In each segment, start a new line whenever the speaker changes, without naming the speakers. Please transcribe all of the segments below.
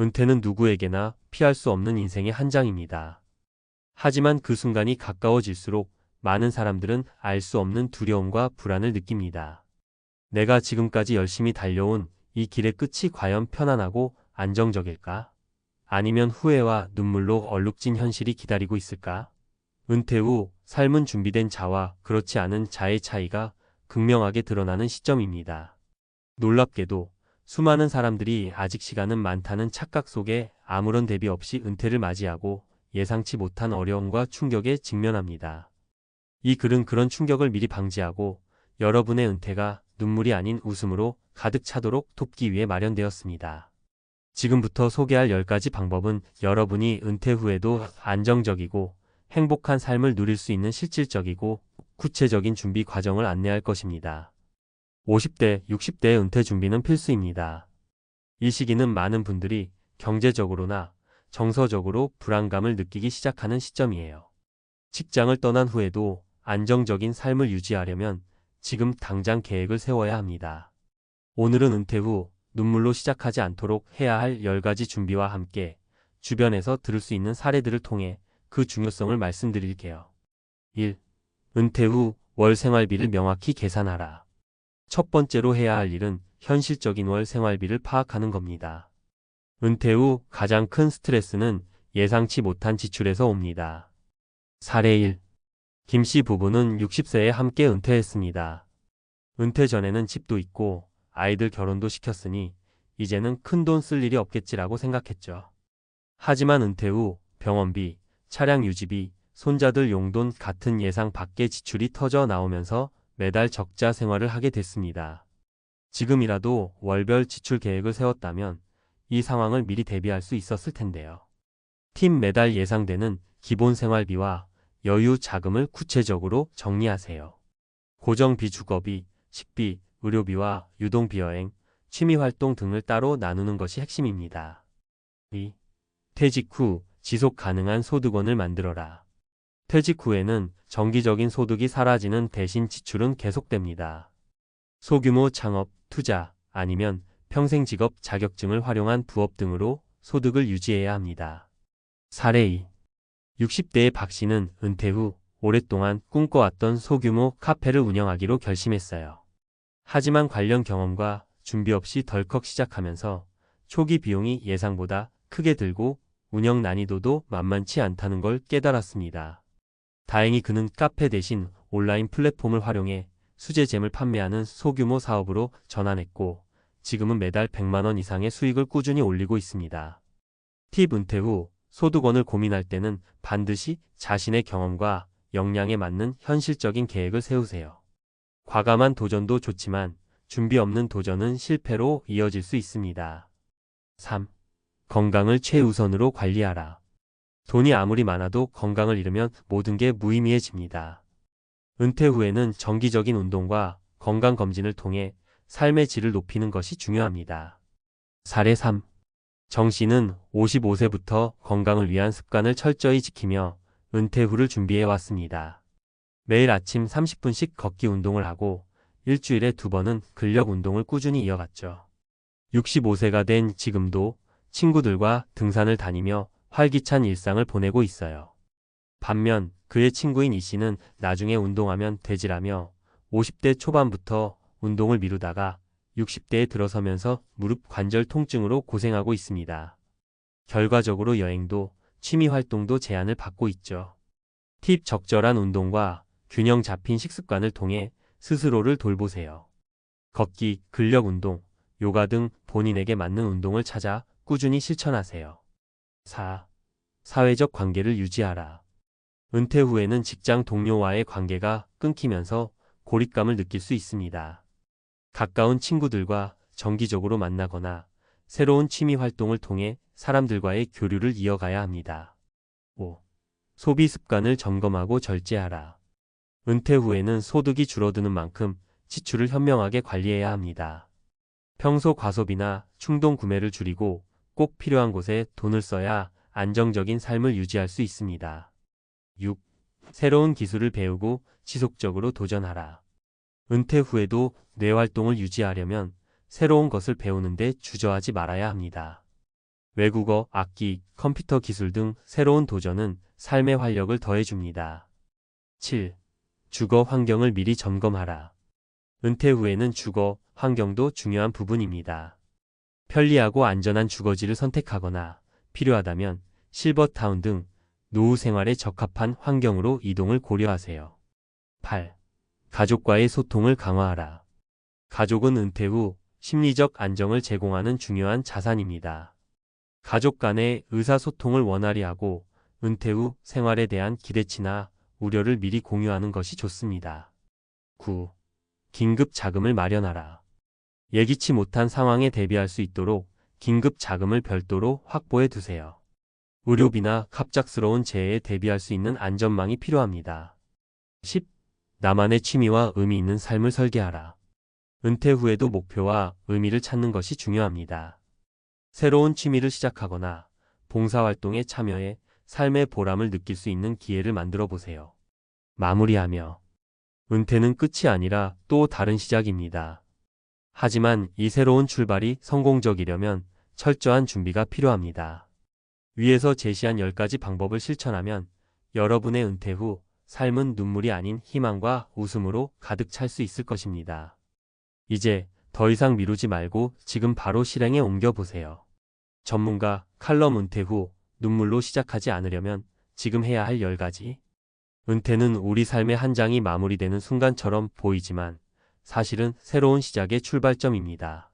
은퇴는 누구에게나 피할 수 없는 인생의 한 장입니다. 하지만 그 순간이 가까워질수록 많은 사람들은 알 수 없는 두려움과 불안을 느낍니다. 내가 지금까지 열심히 달려온 이 길의 끝이 과연 편안하고 안정적일까? 아니면 후회와 눈물로 얼룩진 현실이 기다리고 있을까? 은퇴 후 삶은 준비된 자와 그렇지 않은 자의 차이가 극명하게 드러나는 시점입니다. 놀랍게도 수많은 사람들이 아직 시간은 많다는 착각 속에 아무런 대비 없이 은퇴를 맞이하고 예상치 못한 어려움과 충격에 직면합니다. 이 글은 그런 충격을 미리 방지하고 여러분의 은퇴가 눈물이 아닌 웃음으로 가득 차도록 돕기 위해 마련되었습니다. 지금부터 소개할 10가지 방법은 여러분이 은퇴 후에도 안정적이고 행복한 삶을 누릴 수 있는 실질적이고 구체적인 준비 과정을 안내할 것입니다. 50대, 60대의 은퇴 준비는 필수입니다. 이 시기는 많은 분들이 경제적으로나 정서적으로 불안감을 느끼기 시작하는 시점이에요. 직장을 떠난 후에도 안정적인 삶을 유지하려면 지금 당장 계획을 세워야 합니다. 오늘은 은퇴 후 눈물로 시작하지 않도록 해야 할 10가지 준비와 함께 주변에서 들을 수 있는 사례들을 통해 그 중요성을 말씀드릴게요. 1. 은퇴 후 월 생활비를 명확히 계산하라. 첫 번째로 해야 할 일은 현실적인 월 생활비를 파악하는 겁니다. 은퇴 후 가장 큰 스트레스는 예상치 못한 지출에서 옵니다. 사례 1. 김 씨 부부는 60세에 함께 은퇴했습니다. 은퇴 전에는 집도 있고 아이들 결혼도 시켰으니 이제는 큰돈 쓸 일이 없겠지라고 생각했죠. 하지만 은퇴 후 병원비, 차량 유지비, 손자들 용돈 같은 예상 밖의 지출이 터져 나오면서 매달 적자 생활을 하게 됐습니다. 지금이라도 월별 지출 계획을 세웠다면 이 상황을 미리 대비할 수 있었을 텐데요. 팀 매달 예상되는 기본 생활비와 여유 자금을 구체적으로 정리하세요. 고정비 주거비, 식비, 의료비와 유동비 여행, 취미활동 등을 따로 나누는 것이 핵심입니다. 2. 퇴직 후 지속 가능한 소득원을 만들어라. 퇴직 후에는 정기적인 소득이 사라지는 대신 지출은 계속됩니다. 소규모 창업, 투자, 아니면 평생 직업 자격증을 활용한 부업 등으로 소득을 유지해야 합니다. 사례 2. 60대의 박 씨는 은퇴 후 오랫동안 꿈꿔왔던 소규모 카페를 운영하기로 결심했어요. 하지만 관련 경험과 준비 없이 덜컥 시작하면서 초기 비용이 예상보다 크게 들고 운영 난이도도 만만치 않다는 걸 깨달았습니다. 다행히 그는 카페 대신 온라인 플랫폼을 활용해 수제잼을 판매하는 소규모 사업으로 전환했고 지금은 매달 100만 원 이상의 수익을 꾸준히 올리고 있습니다. 팁: 은퇴 후 소득원을 고민할 때는 반드시 자신의 경험과 역량에 맞는 현실적인 계획을 세우세요. 과감한 도전도 좋지만 준비 없는 도전은 실패로 이어질 수 있습니다. 3. 건강을 최우선으로 관리하라. 돈이 아무리 많아도 건강을 잃으면 모든 게 무의미해집니다. 은퇴 후에는 정기적인 운동과 건강검진을 통해 삶의 질을 높이는 것이 중요합니다. 사례 3. 정 씨는 55세부터 건강을 위한 습관을 철저히 지키며 은퇴 후를 준비해 왔습니다. 매일 아침 30분씩 걷기 운동을 하고 일주일에 2번은 근력 운동을 꾸준히 이어갔죠. 65세가 된 지금도 친구들과 등산을 다니며 활기찬 일상을 보내고 있어요. 반면 그의 친구인 이 씨는 나중에 운동하면 되지라며 50대 초반부터 운동을 미루다가 60대에 들어서면서 무릎 관절 통증으로 고생하고 있습니다. 결과적으로 여행도 취미 활동도 제한을 받고 있죠. 팁: 적절한 운동과 균형 잡힌 식습관을 통해 스스로를 돌보세요. 걷기, 근력 운동, 요가 등 본인에게 맞는 운동을 찾아 꾸준히 실천하세요. 4. 사회적 관계를 유지하라. 은퇴 후에는 직장 동료와의 관계가 끊기면서 고립감을 느낄 수 있습니다. 가까운 친구들과 정기적으로 만나거나 새로운 취미 활동을 통해 사람들과의 교류를 이어가야 합니다. 5. 소비 습관을 점검하고 절제하라. 은퇴 후에는 소득이 줄어드는 만큼 지출을 현명하게 관리해야 합니다. 평소 과소비나 충동 구매를 줄이고 꼭 필요한 곳에 돈을 써야 안정적인 삶을 유지할 수 있습니다. 6. 새로운 기술을 배우고 지속적으로 도전하라. 은퇴 후에도 뇌활동을 유지하려면 새로운 것을 배우는데 주저하지 말아야 합니다. 외국어, 악기, 컴퓨터 기술 등 새로운 도전은 삶의 활력을 더해줍니다. 7. 주거 환경을 미리 점검하라. 은퇴 후에는 주거 환경도 중요한 부분입니다. 편리하고 안전한 주거지를 선택하거나 필요하다면 실버타운 등 노후 생활에 적합한 환경으로 이동을 고려하세요. 8. 가족과의 소통을 강화하라. 가족은 은퇴 후 심리적 안정을 제공하는 중요한 자산입니다. 가족 간의 의사소통을 원활히 하고 은퇴 후 생활에 대한 기대치나 우려를 미리 공유하는 것이 좋습니다. 9. 긴급 자금을 마련하라. 예기치 못한 상황에 대비할 수 있도록 긴급 자금을 별도로 확보해 두세요. 의료비나 갑작스러운 재해에 대비할 수 있는 안전망이 필요합니다. 10. 나만의 취미와 의미 있는 삶을 설계하라. 은퇴 후에도 목표와 의미를 찾는 것이 중요합니다. 새로운 취미를 시작하거나 봉사활동에 참여해 삶의 보람을 느낄 수 있는 기회를 만들어 보세요. 마무리하며 은퇴는 끝이 아니라 또 다른 시작입니다. 하지만 이 새로운 출발이 성공적이려면 철저한 준비가 필요합니다. 위에서 제시한 10가지 방법을 실천하면 여러분의 은퇴 후 삶은 눈물이 아닌 희망과 웃음으로 가득 찰 수 있을 것입니다. 이제 더 이상 미루지 말고 지금 바로 실행에 옮겨보세요. 전문가 칼럼 은퇴 후 눈물로 시작하지 않으려면 지금 해야 할 10가지. 은퇴는 우리 삶의 한 장이 마무리되는 순간처럼 보이지만 사실은 새로운 시작의 출발점입니다.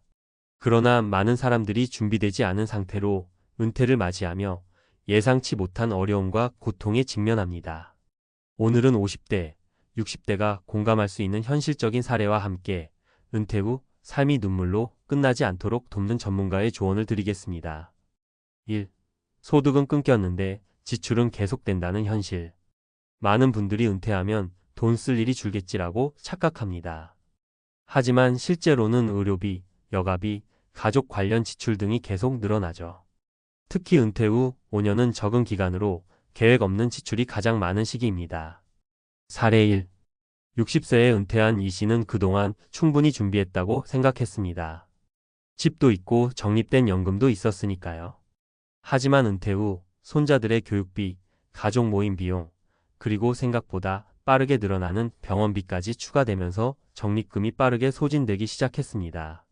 그러나 많은 사람들이 준비되지 않은 상태로 은퇴를 맞이하며 예상치 못한 어려움과 고통에 직면합니다. 오늘은 50대, 60대가 공감할 수 있는 현실적인 사례와 함께 은퇴 후 삶이 눈물로 끝나지 않도록 돕는 전문가의 조언을 드리겠습니다. 1. 소득은 끊겼는데 지출은 계속된다는 현실. 많은 분들이 은퇴하면 돈 쓸 일이 줄겠지라고 착각합니다. 하지만 실제로는 의료비, 여가비, 가족 관련 지출 등이 계속 늘어나죠. 특히 은퇴 후 5년은 적은 기간으로 계획 없는 지출이 가장 많은 시기입니다. 사례 1. 60세에 은퇴한 이 씨는 그동안 충분히 준비했다고 생각했습니다. 집도 있고 적립된 연금도 있었으니까요. 하지만 은퇴 후 손자들의 교육비, 가족 모임 비용, 그리고 생각보다 빠르게 늘어나는 병원비까지 추가되면서 적립금이 빠르게 소진되기 시작했습니다.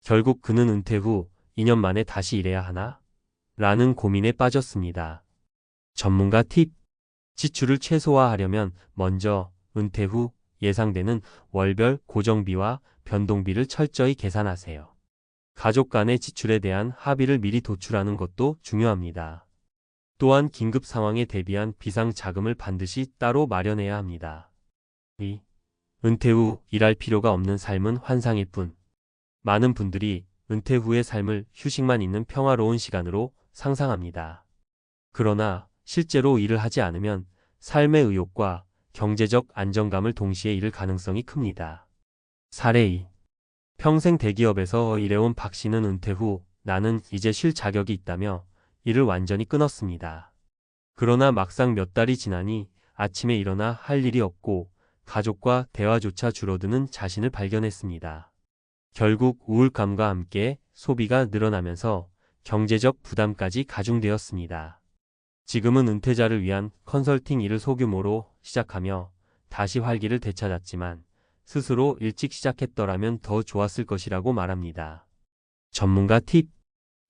결국 그는 은퇴 후 2년 만에 다시 일해야 하나? 라는 고민에 빠졌습니다. 전문가 팁. 지출을 최소화하려면 먼저 은퇴 후 예상되는 월별 고정비와 변동비를 철저히 계산하세요. 가족 간의 지출에 대한 합의를 미리 도출하는 것도 중요합니다. 또한 긴급 상황에 대비한 비상 자금을 반드시 따로 마련해야 합니다. 2. 은퇴 후 일할 필요가 없는 삶은 환상일 뿐. 많은 분들이 은퇴 후의 삶을 휴식만 있는 평화로운 시간으로 상상합니다. 그러나 실제로 일을 하지 않으면 삶의 의욕과 경제적 안정감을 동시에 잃을 가능성이 큽니다. 사례 2. 평생 대기업에서 일해온 박 씨는 은퇴 후 나는 이제 쉴 자격이 있다며 일을 완전히 끊었습니다. 그러나 막상 몇 달이 지나니 아침에 일어나 할 일이 없고 가족과 대화조차 줄어드는 자신을 발견했습니다. 결국 우울감과 함께 소비가 늘어나면서 경제적 부담까지 가중되었습니다. 지금은 은퇴자를 위한 컨설팅 일을 소규모로 시작하며 다시 활기를 되찾았지만 스스로 일찍 시작했더라면 더 좋았을 것이라고 말합니다. 전문가 팁.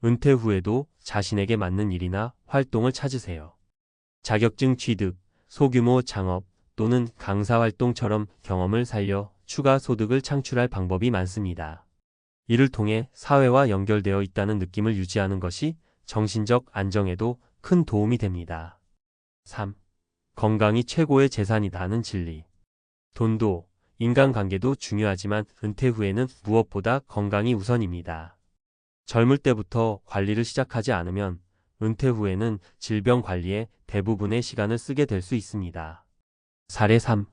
은퇴 후에도 자신에게 맞는 일이나 활동을 찾으세요. 자격증 취득, 소규모 창업 또는 강사 활동처럼 경험을 살려 추가 소득을 창출할 방법이 많습니다. 이를 통해 사회와 연결되어 있다는 느낌을 유지하는 것이 정신적 안정에도 큰 도움이 됩니다. 3. 건강이 최고의 재산이다는 진리. 돈도, 인간관계도 중요하지만 은퇴 후에는 무엇보다 건강이 우선입니다. 젊을 때부터 관리를 시작하지 않으면 은퇴 후에는 질병 관리에 대부분의 시간을 쓰게 될 수 있습니다. 사례 3.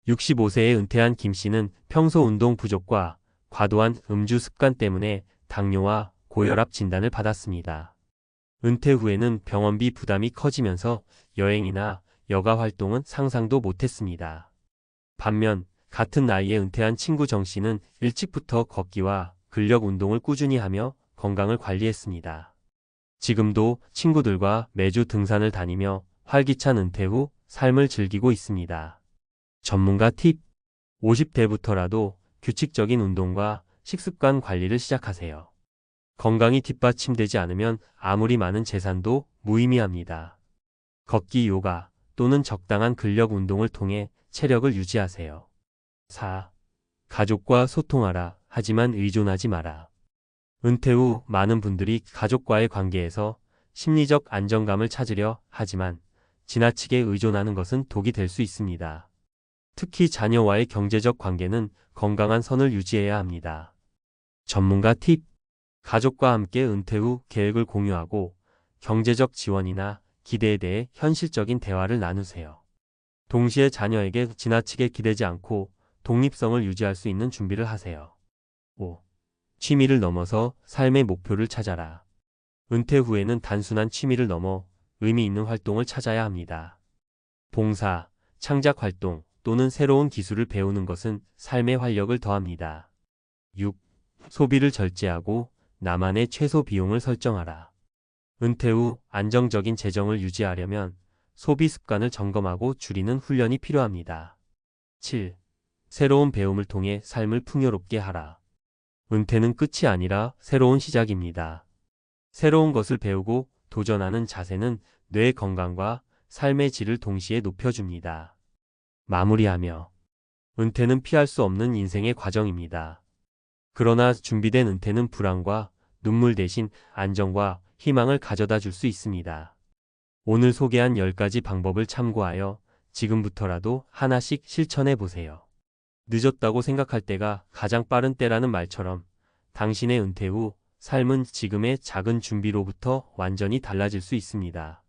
65세에 은퇴한 김 씨는 평소 운동 부족과 과도한 음주 습관 때문에 당뇨와 고혈압 진단을 받았습니다. 은퇴 후에는 병원비 부담이 커지면서 여행이나 여가 활동은 상상도 못했습니다. 반면 같은 나이에 은퇴한 친구 정 씨는 일찍부터 걷기와 근력 운동을 꾸준히 하며 건강을 관리했습니다. 지금도 친구들과 매주 등산을 다니며 활기찬 은퇴 후 삶을 즐기고 있습니다. 전문가 팁: 50대부터라도 규칙적인 운동과 식습관 관리를 시작하세요. 건강이 뒷받침되지 않으면 아무리 많은 재산도 무의미합니다. 걷기, 요가 또는 적당한 근력 운동을 통해 체력을 유지하세요. 4. 가족과 소통하라. 하지만 의존하지 마라. 은퇴 후 많은 분들이 가족과의 관계에서 심리적 안정감을 찾으려 하지만 지나치게 의존하는 것은 독이 될 수 있습니다. 특히 자녀와의 경제적 관계는 건강한 선을 유지해야 합니다. 전문가 팁: 가족과 함께 은퇴 후 계획을 공유하고 경제적 지원이나 기대에 대해 현실적인 대화를 나누세요. 동시에 자녀에게 지나치게 기대지 않고 독립성을 유지할 수 있는 준비를 하세요. 5. 취미를 넘어서 삶의 목표를 찾아라. 은퇴 후에는 단순한 취미를 넘어 의미 있는 활동을 찾아야 합니다. 봉사, 창작 활동 또는 새로운 기술을 배우는 것은 삶의 활력을 더합니다. 6. 소비를 절제하고 나만의 최소 비용을 설정하라. 은퇴 후 안정적인 재정을 유지하려면 소비 습관을 점검하고 줄이는 훈련이 필요합니다. 7. 새로운 배움을 통해 삶을 풍요롭게 하라. 은퇴는 끝이 아니라 새로운 시작입니다. 새로운 것을 배우고 도전하는 자세는 뇌 건강과 삶의 질을 동시에 높여줍니다. 마무리하며, 은퇴는 피할 수 없는 인생의 과정입니다. 그러나 준비된 은퇴는 불안과 눈물 대신 안정과 희망을 가져다 줄 수 있습니다. 오늘 소개한 10가지 방법을 참고하여 지금부터라도 하나씩 실천해 보세요. 늦었다고 생각할 때가 가장 빠른 때라는 말처럼 당신의 은퇴 후 삶은 지금의 작은 준비로부터 완전히 달라질 수 있습니다.